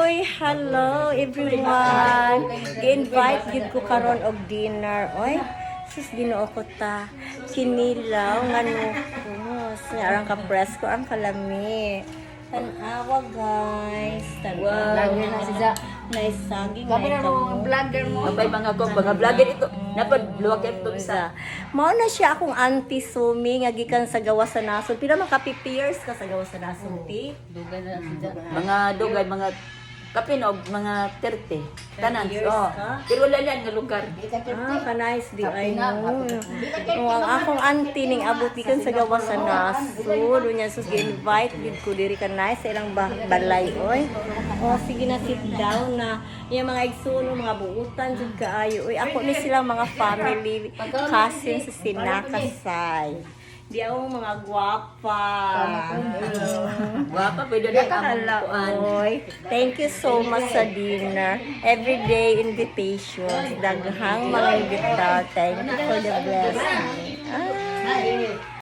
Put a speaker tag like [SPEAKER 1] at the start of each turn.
[SPEAKER 1] Uy, hello everyone. Gi-invite gid ko karon og dinner. Oy, sus Ginoo ko ta. Kinilaw ngano ko. Arang ka presko ang kalami. Tanawa guys. Tanawa na siya. Nice saging.
[SPEAKER 2] Sabi na mo, vlogger mo.
[SPEAKER 3] Abay mga ko, mga vlogger ito. Napad-luwag ito isa.
[SPEAKER 1] Mao na siya akong auntie Sumi nga gikan sa gawas sa nasod. Pila man ka 50 years ka sa gawas sa nasod, ti?
[SPEAKER 2] Dugan na siya.
[SPEAKER 3] Mga dugay, mga kapinog, mga 30. Tanan.
[SPEAKER 1] 30 years
[SPEAKER 3] Oh.
[SPEAKER 1] ka?
[SPEAKER 3] Pero wala lang nga lugar.
[SPEAKER 1] Ka-nice di ay no. Ang akong auntie ning abot gikan sa gawas sa nasod. Unya sus gi-invite gid ko diri ka nice sa ilang balay oy. O sige na sit down na. Yung mga igsuno, mga buutan jud kaayo. Oy ako ni silang mga family cousins sa Sinakasay. Di ako mga gwapa.
[SPEAKER 3] Wapa, pwede na ang kuan.
[SPEAKER 1] Oy, thank you so much sa dinner. Everyday invitation. Daghang mga imbita. Thank you for the blessing. Ah.